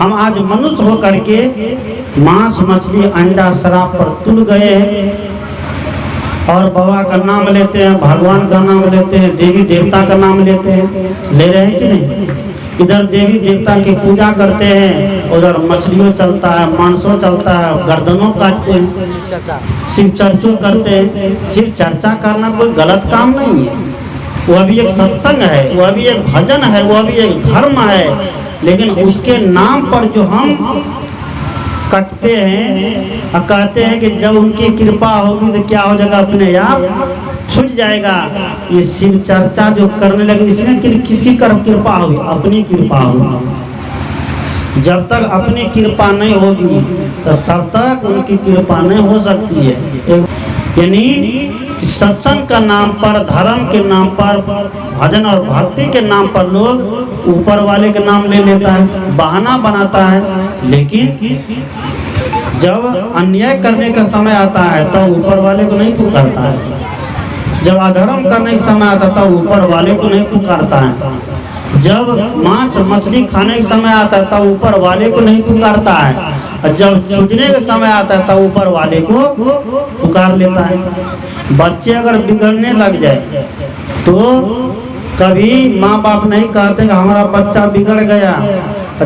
हम आज मनुष्य होकर के मांस मछली अंडा शराब पर तुल गए हैं और बाबा का नाम लेते हैं, भगवान का नाम लेते हैं, देवी देवता का नाम लेते हैं। ले रहे हैं कि नहीं? इधर देवी देवता की पूजा करते हैं, उधर मछलियों चलता है, मांसों चलता है, गर्दनों काटते हैं, शिव चर्चों करते हैं। शिव चर्चा करना कोई गलत काम नहीं है, वह भी एक सत्संग है, वह भी एक भजन है, वह भी एक धर्म है। लेकिन उसके नाम पर जो हम कटते हैं और कहते हैं कि जब उनकी कृपा होगी तो क्या हो जाएगा, अपने आप छूट जाएगा। ये शिव चर्चा जो करने लगे, इसमें किसकी कृपा होगी? अपनी कृपा होगी। जब तक अपनी कृपा नहीं होगी तो तब तक उनकी कृपा नहीं हो सकती है। यानी सत्संग का नाम पर, धर्म के नाम पर, भजन और भक्ति के नाम पर लोग ऊपर वाले के नाम ले लेता है, बहाना बनाता है। लेकिन जब अन्याय करने का समय आता है तो ऊपर वाले को नहीं पुकारता है, जब अधर्म करने का समय आता है तो ऊपर वाले को नहीं पुकारता है, जब मांस मछली खाने का समय आता है तो ऊपर वाले को नहीं पुकारता है, और जब छूटने का समय आता है तो ऊपर वाले को पुकार लेता है। बच्चे अगर बिगड़ने लग जाए तो कभी माँ बाप नहीं कहते कि हमारा बच्चा बिगड़ गया।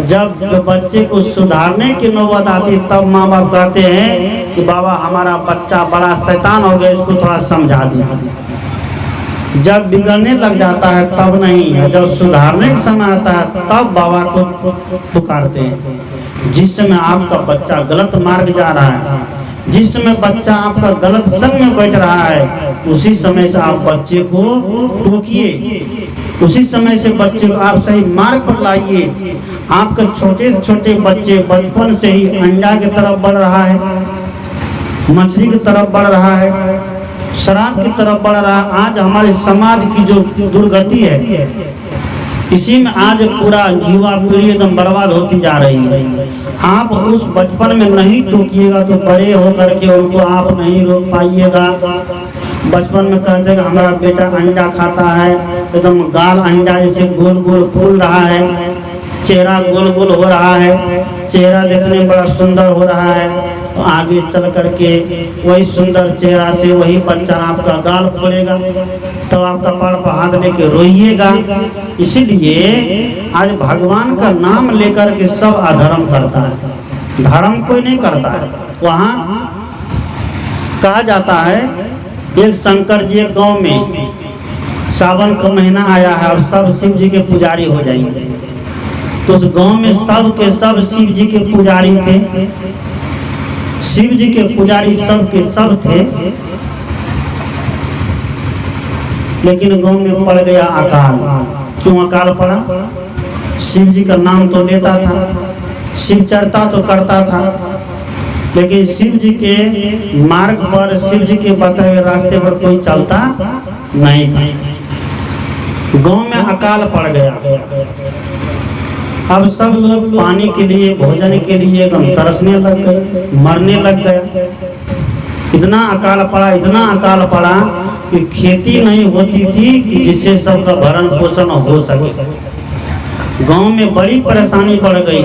जब जो बच्चे को सुधारने की नौबत आती तब माँ बाप कहते हैं कि बाबा हमारा बच्चा बड़ा शैतान हो गया, इसको थोड़ा समझा दीजिए। जब बिगड़ने लग जाता है तब नहीं है, जब सुधारने का समय आता है तब बाबा को पुकारते हैं। जिस समय आपका बच्चा गलत मार्ग जा रहा है, जिस समय बच्चा आपका गलत संग में बैठ रहा है, उसी समय से आप बच्चे को टोकिए, उसी समय से बच्चे को आप सही मार्ग पर लाइए। आपके छोटे छोटे बच्चे बचपन से ही अंडा की तरफ बढ़ रहा है, मछली की तरफ बढ़ रहा है, शराब की तरफ बढ़ रहा है। आज हमारे समाज की जो दुर्गति है, इसी में आज पूरा युवा पीढ़ी एकदम बर्बाद होती जा रही है। आप उस बचपन में नहीं टोकिएगा तो बड़े होकर के उनको आप नहीं रोक पाइएगा। बचपन में कहते हैं कि हमारा बेटा अंडा खाता है, एकदम गाल अंडा जैसे गोल गोल फूल रहा है, चेहरा गोल गोल हो रहा है, चेहरा देखने में बड़ा सुंदर हो रहा है। तो आगे चल करके वही सुंदर चेहरा से वही बच्चा आपका गाल फोड़ेगा, तो आप कपाड़ पर हाथ लेके रोइएगा। इसीलिए आज भगवान का नाम लेकर के सब अधर्म करता है, धर्म कोई नहीं करता है। वहाँ कहा जाता है एक शंकर जी गांव में सावन का महीना आया है और सब शिव जी के पुजारी हो जाएंगे। तो उस गांव में सब के सब शिव जी के पुजारी थे, शिव जी के पुजारी सब के सब थे। लेकिन गांव में पड़ गया अकाल। क्यों अकाल पड़ा? शिव जी का नाम तो लेता था, शिव चर्चा तो करता था, लेकिन शिव जी के मार्ग पर, शिव जी के बताए हुए रास्ते पर कोई चलता नहीं था। गांव में अकाल पड़ गया। अब सब लोग पानी के लिए, भोजन के लिए एकदम तरसने लग गए, मरने लग गए। इतना अकाल पड़ा, इतना अकाल पड़ा कि खेती नहीं होती थी कि जिससे सबका भरण पोषण हो सके। गांव में बड़ी परेशानी पड़ गई,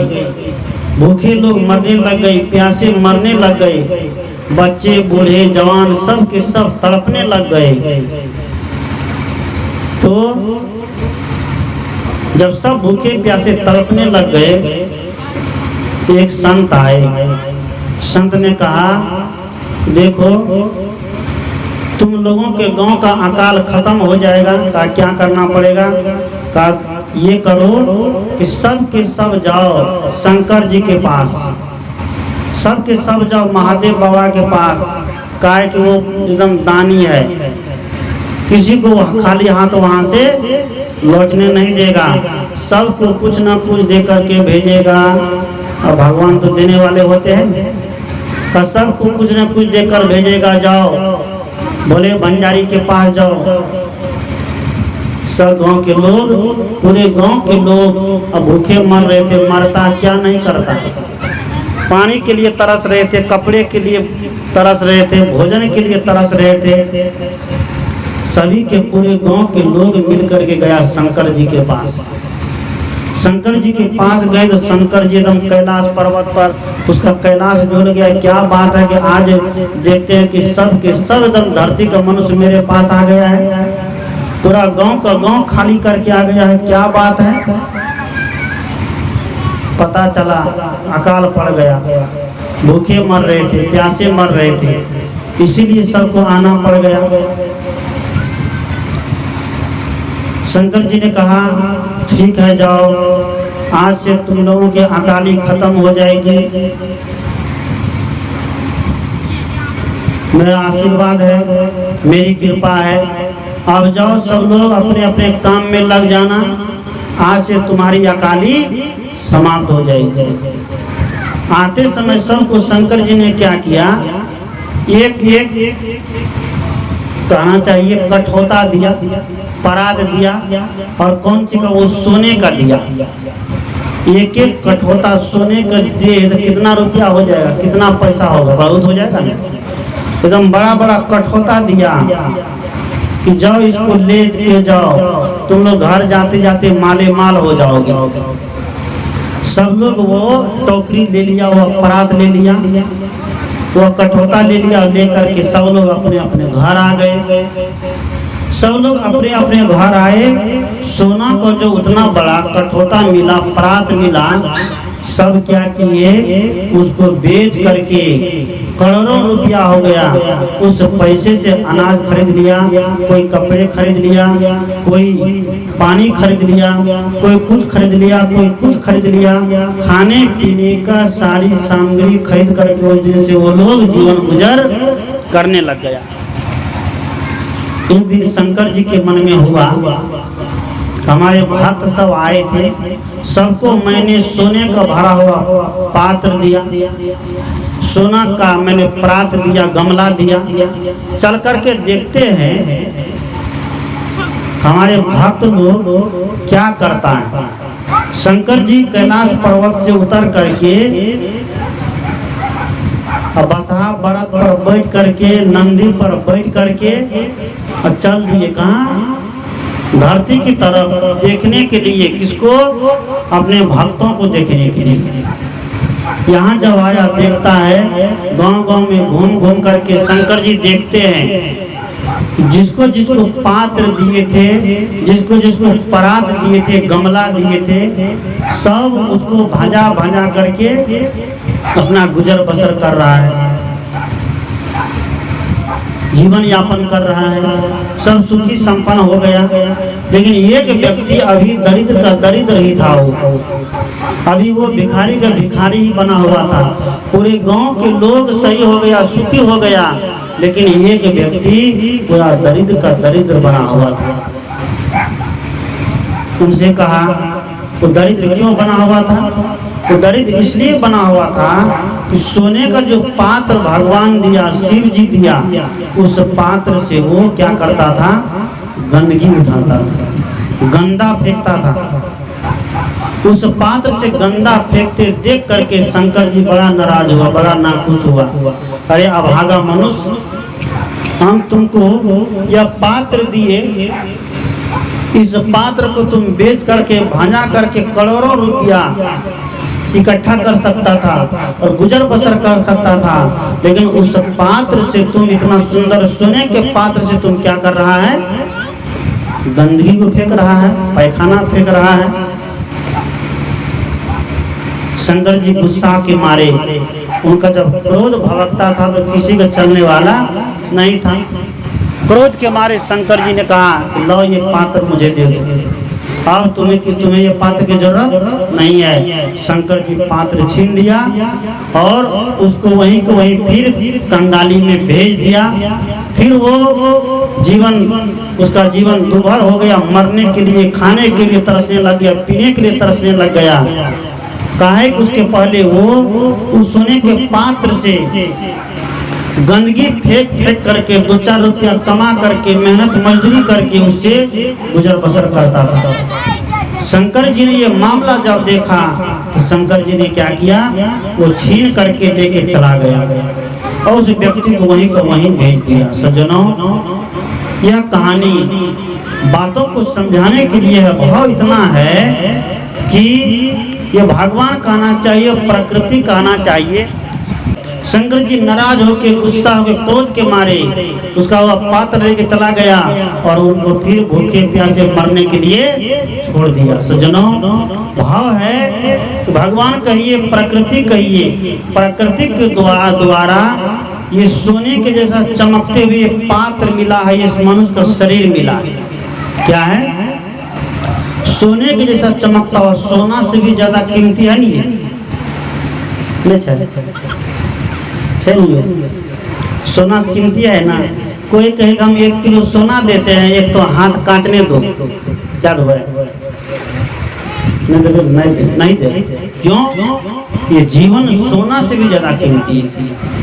भूखे लोग मरने लग गए, प्यासे मरने लग गए, बच्चे बूढ़े जवान सब के सब तड़पने लग गए। तो जब सब भूखे प्यासे तड़पने लग गए तो एक संत आए। संत ने कहा देखो तुम लोगों के गांव का अकाल खत्म हो जाएगा, का क्या करना पड़ेगा? का ये करो कि सब के सब जाओ शंकर जी के पास, सब के सब जाओ महादेव बाबा के पास। काहे कि वो एकदम दानी है, किसी को खाली हाथ वहां से लौटने नहीं देगा, सबको कुछ ना कुछ दे करके भेजेगा। और भगवान तो देने वाले होते हैं, तो सबको कुछ ना कुछ देकर भेजेगा। जाओ बोले भंडारी के पास जाओ। सब गांव के लोग, पूरे गांव के लोग अब भूखे मर रहे थे। मरता क्या नहीं करता, पानी के लिए तरस रहे थे, कपड़े के लिए तरस रहे थे, भोजन के लिए तरस रहे थे। सभी के पूरे गांव के लोग मिलकर के गया शंकर जी के पास। शंकर जी के पास गए तो शंकर जी एकदम कैलाश पर्वत पर उसका कैलाश जुड़ गया। क्या बात है कि आज देखते हैं कि सब के सब एकदम धरती का मनुष्य मेरे पास आ गया है, पूरा गांव का गांव खाली करके आ गया है, क्या बात है। पता चला अकाल पड़ गया, भूखे मर रहे थे, प्यासे मर रहे थे, इसीलिए सबको आना पड़ गया। शंकर जी ने कहा ठीक है जाओ, आज से तुम लोगों के अकाली खत्म हो जाएगी, मेरा आशीर्वाद है, मेरी कृपा है। अब जाओ सब लोग अपने अपने काम में लग जाना, आज से तुम्हारी अकाली समाप्त हो जाएगी। आते समय सबको शंकर जी ने क्या किया, एक एक कहना चाहिए कठौता दिया, परात दिया, और कौन सी का वो सोने का दिया। एक एक कठौता सोने का दिए तो कितना रुपया हो जाएगा, कितना पैसा होगा, बहुत हो जाएगा ना। एकदम बड़ा बड़ा कठौता दिया कि जाओ इसको ले के जाओ, तुम लोग घर जाते जाते माले माल हो जाओगे। सब लोग वो टोकरी ले लिया, वो परात ले लिया, वो कठौता ले लिया, लेकर के सब लोग अपने अपने घर आ गए। सब लोग अपने अपने घर आए, सोना को जो उतना बड़ा कठौता मिला, परात मिला, सब क्या किए, उसको बेच करके करोड़ों रुपया हो गया। उस पैसे से अनाज खरीद लिया, कोई कपड़े खरीद लिया, कोई पानी खरीद लिया, कोई कुछ खरीद लिया, कोई कुछ खरीद लिया, खाने पीने का सारी सामग्री खरीद करके उस दिन से वो लोग जीवन गुजर करने लग गया। एक दिन शंकर जी के मन में हुआ, हमारे भक्त सब आए थे, सबको मैंने सोने का भरा हुआ पात्र दिया, सोना का मैंने परात दिया, गमला दिया। चल करके देखते हैं हमारे भक्त लोग क्या करता है। शंकर जी कैलाश पर्वत से उतर करके बसहा बरत पर बैठ करके, नंदी पर बैठ करके और चल दिए कहाँ, धरती की तरफ देखने के लिए। किसको, अपने भक्तों को देखने के लिए। यहाँ जब आया देखता है, गांव गांव में घूम घूम करके शंकर जी देखते हैं, जिसको जिसको पात्र दिए थे, जिसको जिसको परात दिए थे, गमला दिए थे, सब उसको भाजा भाजा करके अपना गुजर बसर कर रहा है, जीवन यापन कर रहा है, सब सुखी संपन्न हो गया। लेकिन एक व्यक्ति अभी दरिद्र का दरिद्र ही था, वो अभी वो भिखारी का भिखारी ही बना हुआ था। पूरे गांव के लोग सही हो गया, सुखी हो गया, लेकिन एक व्यक्ति पूरा दरिद्र का दरिद्र बना हुआ था। उनसे कहा वो दरिद्र क्यों बना हुआ था? वो दरिद्र इसलिए बना हुआ था कि सोने का जो पात्र भगवान दिया, शिव जी दिया, उस पात्र से वो क्या करता था, गंदगी उठाता था, गंदा फेंकता था। उस पात्र से गंदा फेंकते देख करके शंकर जी बड़ा नाराज हुआ, बड़ा नाखुश हुआ। अरे अभागा मनुष्य, हम तुमको यह पात्र दिए, इस पात्र को तुम बेच करके भांजा करके करोड़ों रुपया इकट्ठा कर सकता था और गुजर बसर कर सकता था, लेकिन उस पात्र से तुम, इतना सुंदर सोने के पात्र से तुम क्या कर रहा है, गंदगी को फेंक रहा है, पैखाना फेंक रहा है। शंकर जी गुस्सा के मारे, उनका जब क्रोध भड़कता था तो किसी का चलने वाला नहीं था। क्रोध के मारे शंकर जी ने कहा, लो ये पात्र मुझे दे दो, अब तुम्हें ये पात्र की जरूरत नहीं है। शंकर जी पात्र छीन लिया और उसको वहीं को वहीं फिर कंगाली में भेज दिया। फिर वो जीवन, उसका जीवन दुभर हो गया, मरने के लिए, खाने के लिए तरसने लग गया, पीने के लिए तरसने लग गया। काहे कि उसके पहले वो उस सोने के पात्र से गंदगी फेंक फेंक करके 2-4 रुपया कमा करके, मेहनत मजदूरी करके उससे गुजर बसर करता था। शंकर जी ने ये मामला जब देखा तो शंकर जी ने क्या किया, वो छीन करके लेके चला गया और उस व्यक्ति को वहीं का वहीं भेज दिया। सज्जनों, यह कहानी बातों को समझाने के लिए है। भाव इतना है कि ये भगवान कहना चाहिए, प्रकृति कहना चाहिए। शंकर जी नाराज होके, गुस्सा होके, क्रोध के मारे उसका वह पात्र लेके चला गया और उनको फिर भूखे प्यासे मरने के लिए छोड़ दिया। सज्जनों, भाव है कि भगवान कहिए, प्रकृति कहिए, प्रकृति के द्वारा ये सोने के जैसा चमकते हुए पात्र मिला है, इस मनुष्य का शरीर मिला है। क्या है? सोने के जैसा चमकता हुआ, सोना से भी ज्यादा कीमती है नहीं है? सोना से कीमती है ना। कोई कहेगा हम 1 किलो सोना देते हैं, एक तो हाथ काटने दो, क्या दो है? नहीं दे। क्यों? ये जीवन सोना से भी ज्यादा कीमती है,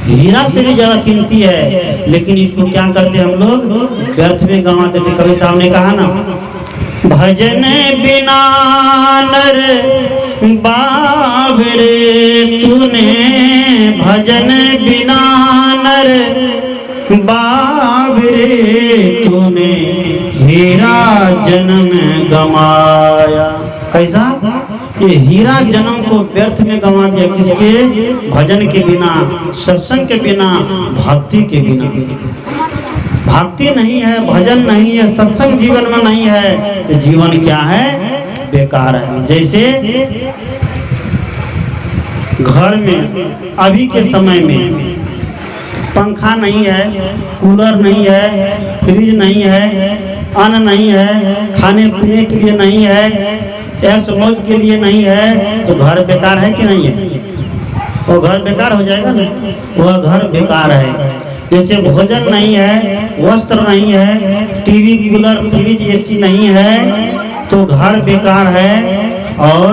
हीरा से भी ज्यादा कीमती है, लेकिन इसको क्या करते हम लोग? व्यर्थ में गंवा देते। कभी साहब ने कहा ना, भजन बिना नर बाबरे तूने, भजन बिना नर बाबरे तूने, हीरा जन्म गमाया। कैसा? ये हीरा जन्म को व्यर्थ में गंवा दिया। किसके? भजन के बिना, सत्संग के बिना, भक्ति के बिना। भक्ति नहीं है, भजन नहीं है, सत्संग जीवन में नहीं है, तो जीवन क्या है? बेकार है। जैसे घर में अभी के समय में पंखा नहीं है, कूलर नहीं है, फ्रिज नहीं है, अन्न नहीं है, खाने पीने के लिए नहीं है, ऐश मौज के लिए नहीं है, तो घर बेकार है कि नहीं है? वो घर बेकार हो जाएगा ना, वह घर बेकार है। जैसे भोजन नहीं है, वस्त्र नहीं है, टीवी, कूलर, फ्रिज, एसी नहीं है, तो घर बेकार है। और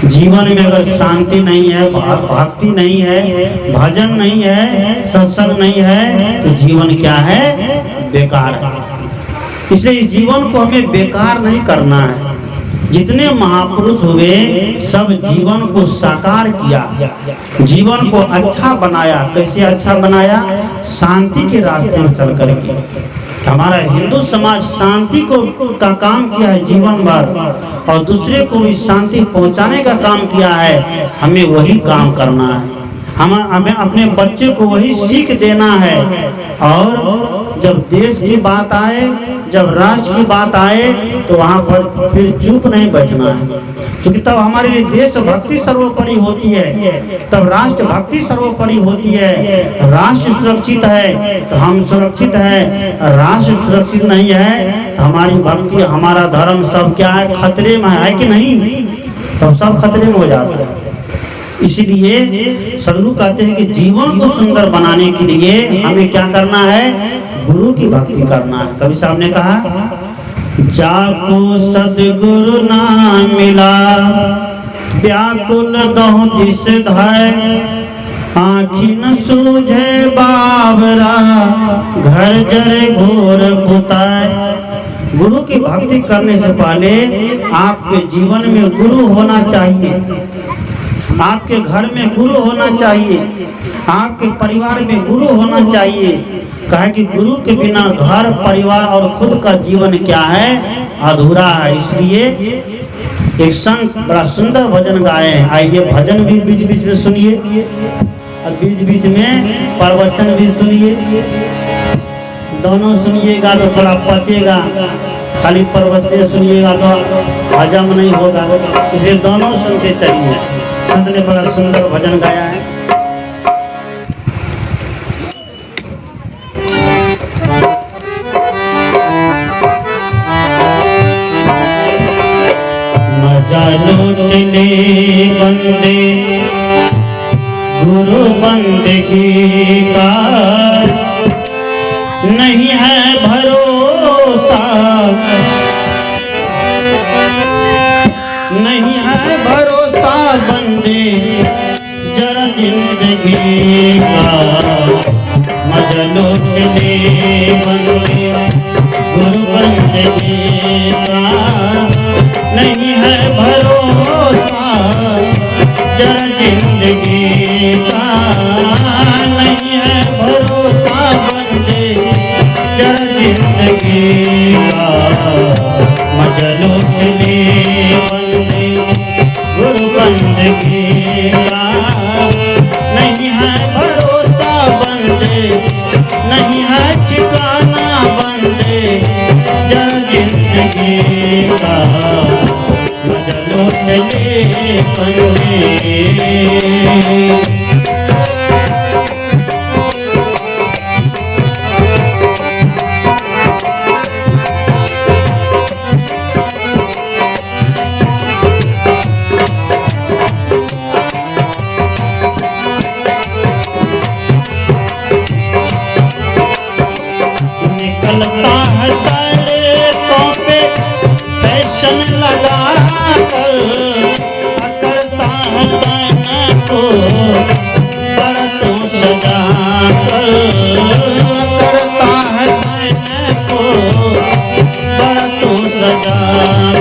जीवन में अगर शांति नहीं है, भक्ति नहीं है, भजन नहीं है, सत्संग नहीं है, तो जीवन क्या है? बेकार है। इसलिए इस जीवन को हमें बेकार नहीं करना है। जितने महापुरुष हुए सब जीवन को साकार किया, जीवन को अच्छा बनाया। कैसे अच्छा बनाया? शांति के रास्ते में चल करके। हमारा हिंदू समाज शांति को का काम किया है जीवन भर, और दूसरे को भी शांति पहुंचाने का काम किया है। हमें वही काम करना है, हमें अपने बच्चे को वही सीख देना है। और जब देश की बात आए, जब राष्ट्र की बात आए, तो वहाँ पर फिर चुप नहीं बैठना है, क्योंकि तब हमारे लिए देशभक्ति सर्वोपरि होती है, तब राष्ट्र भक्ति सर्वोपरि होती है। राष्ट्र सुरक्षित है तो हम सुरक्षित है, राष्ट्र सुरक्षित नहीं है तो हमारी भक्ति, हमारा धर्म सब क्या है? खतरे में है कि नहीं? तब सब खतरे में हो जाता है। इसलिए सदगुरु कहते हैं कि जीवन को सुंदर बनाने के लिए हमें क्या करना है? गुरु की भक्ति करना है। कवि साहब ने कहा, जाको सदगुरु ना मिला, व्याकुल दहु दिस धाय, आँखी न सूझे बाबरा, घर जरे घोर बुताए। गुरु की भक्ति करने से पहले आपके जीवन में गुरु होना चाहिए, आपके घर में गुरु होना चाहिए, आपके परिवार में गुरु होना चाहिए। कहा कि गुरु के बिना घर, परिवार और खुद का जीवन क्या है? अधूरा है। इसलिए एक संत बड़ा सुंदर भजन गाए हैं। आइए भजन भी बीच बीच में सुनिए और बीच बीच में प्रवचन भी सुनिए। दोनों सुनिएगा तो थोड़ा पचेगा, खाली प्रवचन सुनिएगा तो हजम नहीं होगा। इसलिए दोनों सुनते चलिए। संत ने बड़ा सुंदर भजन गाया है। लूटने बंदे गुरु बंदगी का नहीं है भरोसा, नहीं है भरोसा बंदे जरा जिंदगी का। मजा लूटने बंदे गुरु बंदगी का नहीं है भरोसा, जरा जिंदगी का नहीं है भरोसा बंदे जरा जिंदगी का। निकलता है सड़कों पे फैशन लगा कर, अकड़ता है तन को बरतों सजा कर, अकड़ता है तन को बरतों सजा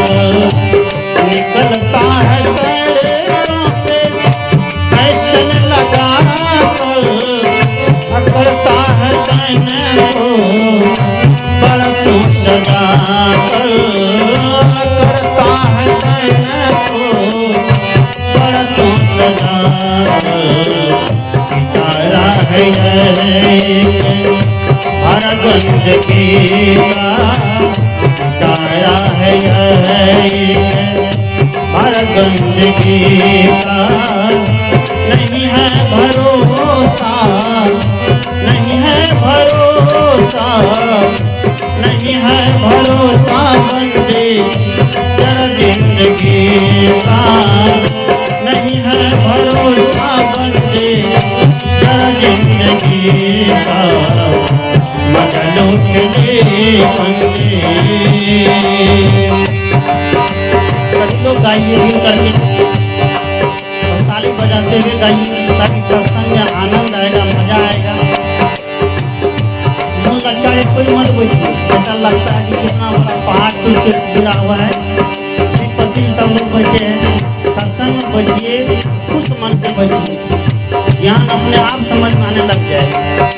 कर। निकलता है सड़कों पे फैशन लगा कर, अकड़ता है तन को बरतों सजा कर, करता है तन को बरतों सजा कर। इशारा है हर गंदगी का, इशारा है हर गंदगी का। नहीं है भरोसा, नहीं है भरोसा, नहीं है भरोसा बंदे जरा जिंदगी का। नहीं है भरोसा बंदे जरा जिंदगी का। मजा लूट ले बंदे। सभी लोग गाइए मिल करके, ताली बजाते हुए गाइए, ताकि सत्संग में आनंद आएगा, मजा आएगा। मुँह लटका के कोई मत बैठिए, ऐसा लगता है कि कितना बड़ा पहाड़ टूट के गिरा हुआ है। पति सब लोग बैठे हैं, सत्संग में बैठिए, खुश मन से बैठिए, ज्ञान अपने आप समझ में आने लग जाएगा।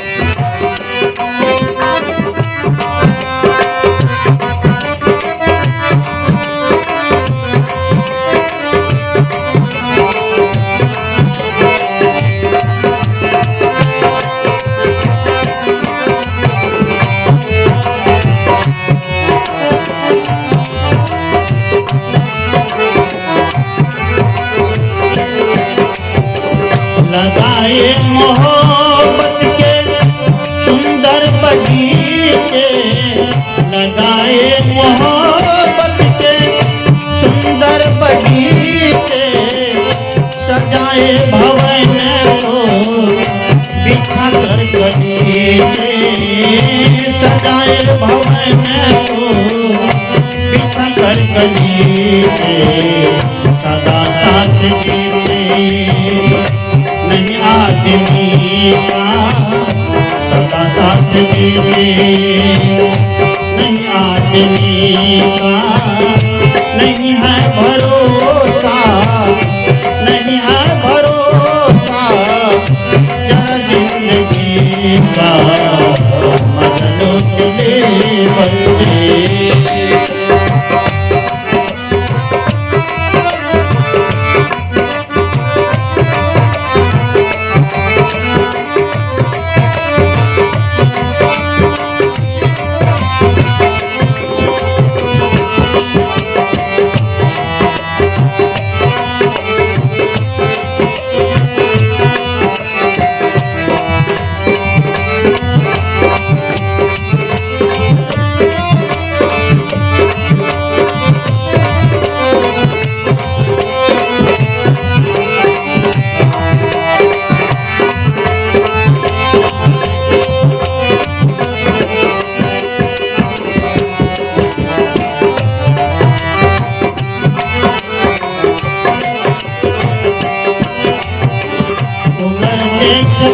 लगाए मोहब्बत के सुंदर बगीचे, लगाए मोहब्बत के सुंदर बगीचे, सजाए भवन को बिछा कर गलीचे, सजाए भवन को बिछा कर गलीचे। सदा साथ जीते नहीं आदमी का, सदा साथ जीते नहीं आदमी का। नहीं है भरोसा, नहीं है भरोसा जरा जिंदगी का। मजा लूट ले बंदे।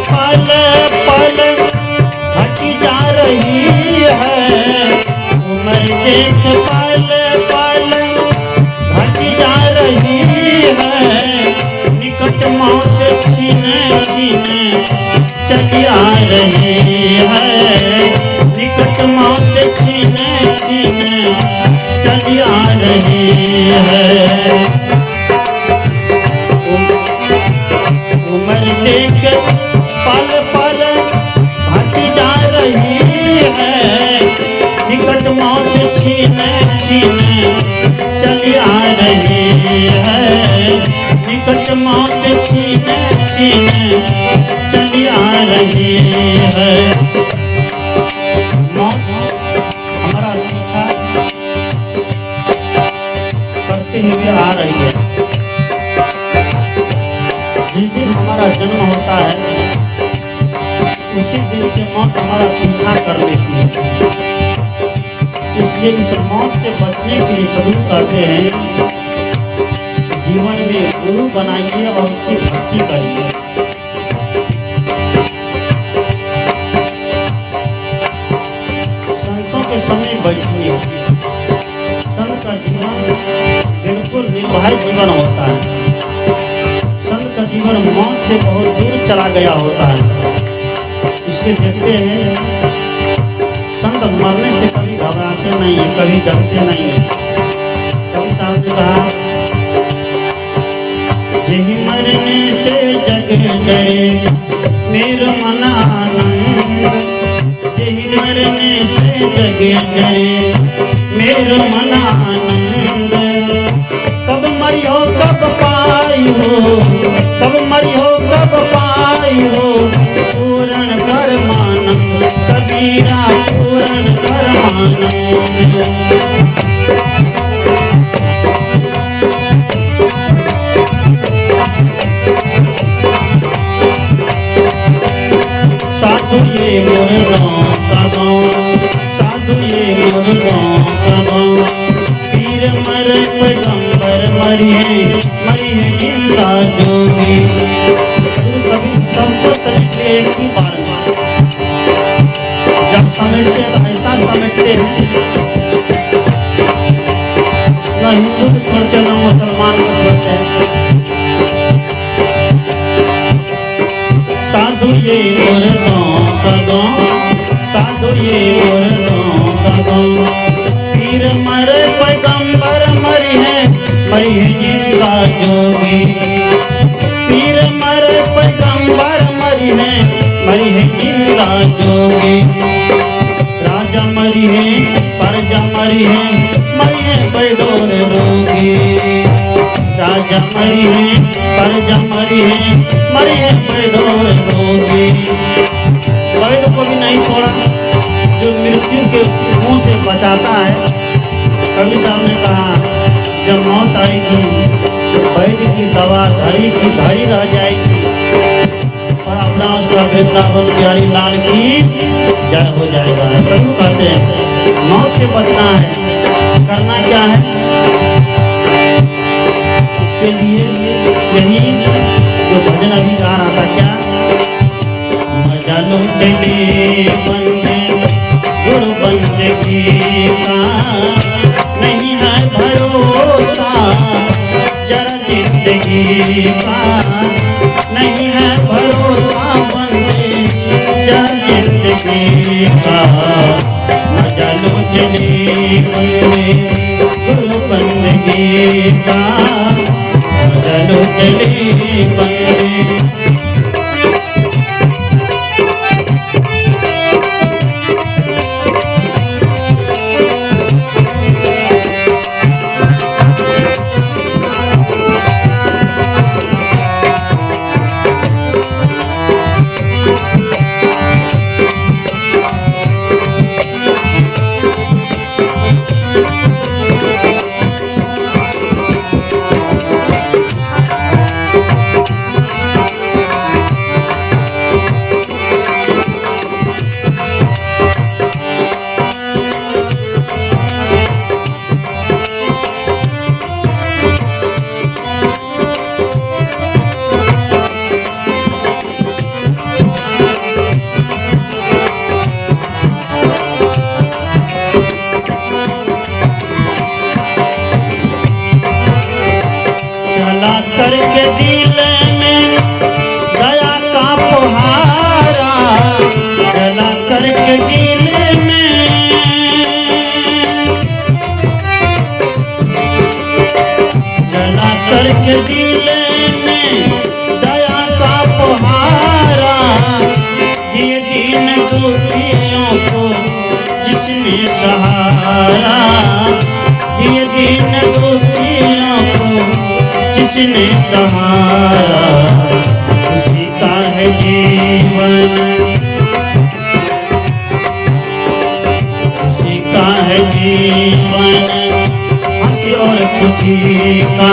पल पल घटी जा रही है, उम्र देख पल पल घटी जा रही है। निकट मौत छीने छीने चली आ रही है, निकट मौत छीने छीने चली आ रही है। उम्र देख पल पल घटी जा रही है, निकट मौत छीने छीने चली आ रही है। मौत छीने छीने चली आ रही है। मौत हमारा पीछा करते हुए आ रही है। जिस दिन हमारा जन्म होता है उसी दिन से मौत हमारा पीछा कर लेती है। इसलिए इस मौत से बचने के लिए सभी कहते हैं जीवन में गुरु बनाइए और उसकी भक्ति करिए। संतों के समय बैठिए। संत का जीवन बिल्कुल निर्भय जीवन होता है। संत का जीवन मौत से बहुत दूर चला गया होता है। इसलिए देखते हैं संत मरने से कभी घबराते नहीं है, कभी डरते नहीं है। कभी साहब ने कहा यही मरने से जग गए मेरा मन आनंद, यही मरने से जग गए मेरा मन आनंद। कब मरी हो कब पाई हो, कब मरी हो कब पाई हो, पूर्ण परमानंद कबीरा पूर्ण परमानंद। साधु ये मोर गाँव का गाँव, साधु ये मोर गाँव का गाँव, पीर मरे पैगंबर मरी है जिंदा जोगी। कभी सबको समेट ले एक ही बार में। जब समेटते तो ऐसा समेटते हैं न हिंदू को छोड़ते न मुसलमान को छोड़ते हैं। साधु ये मोर गाँव का गाँव, साधु ये मोर गाँव का गाँव, पीर मरे पैगंबर मरी है जिंदा जोगी। पीर मरे पैगंबर मरी है जिंदा जोगी। राजा मरी है प्रजा मरी है बैदोर रोगी। राजा मरी है प्रजा मरी है बैदोर रोगी। वैद को भी नहीं छोड़ा जो मृत्यु के मुंह से बचाता है। कवि साहब ने कहा जब मौत आएगी तो वैद्य की दवा धरी की धरी रह जाएगी और अपना उसका वृंदावन बिहारी लाल की जय हो जाएगा। सब कहते हैं मौत से बचना है, करना क्या है उसके लिए यही जो भजन अभी गा रहा था। क्या मजा लूटने बंदे गुरु बंदगी का नहीं है भरोसा, जरा जिंदगी का नहीं है भरोसा बंदे जरा जिंदगी का। मजा लूटने बंदे गुरु बंदगी का, मजा लूटने बंदे। करके दिल में दया का फुहारा, जला करके दिल में जला करके दिल में दया का फुहारा, ये दीन दुखियों को जिसने सहारा, ये दीन दुखियों को जिसने सहारा उसी का है जीवन, उसी का है जीवन, हंसी और खुशी का,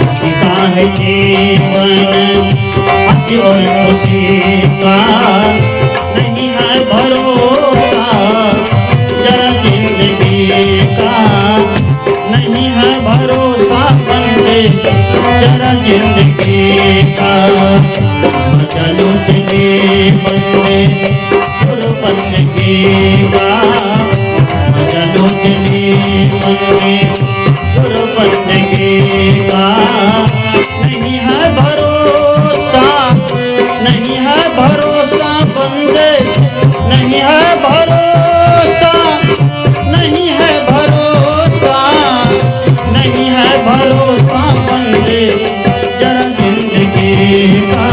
उसी का है जीवन, हंसी और खुशी का। नहीं है भरोसा जरा जिंदगी का, नहीं है भरोसा बंदे जरा जिंदगी का। मजा लूटने बंदे और बंदगी का, मजा लूटने बंदे और बंदगी का। नहीं है भरोसा, नहीं है भरोसा बंदे, नहीं है भरोसा, नहीं है भरोसा, नहीं है भरोसा बंदे जरा जिंदगी का।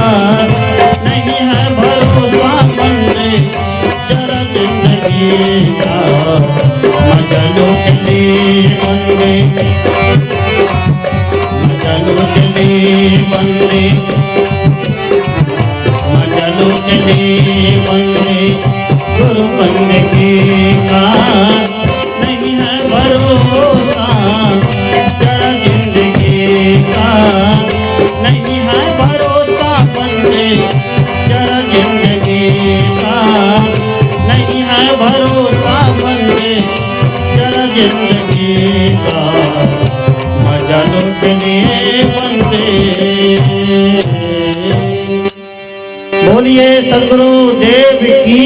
नहीं है भरोसा बंदे जरा जिंदगी का। मजा लूटने बंदे, मजा लूटने बंदे, मजा लूटने बंदे गुरु बंदगी का। नहीं है भरोसा जरा जिंदगी का, नहीं है भरोसा बंदे जरा जिंदगी का। नहीं है भरोसा बंदे जरा जिंदगी का। मजा लूटने बंदे। बोलिए सद्गुरु देव की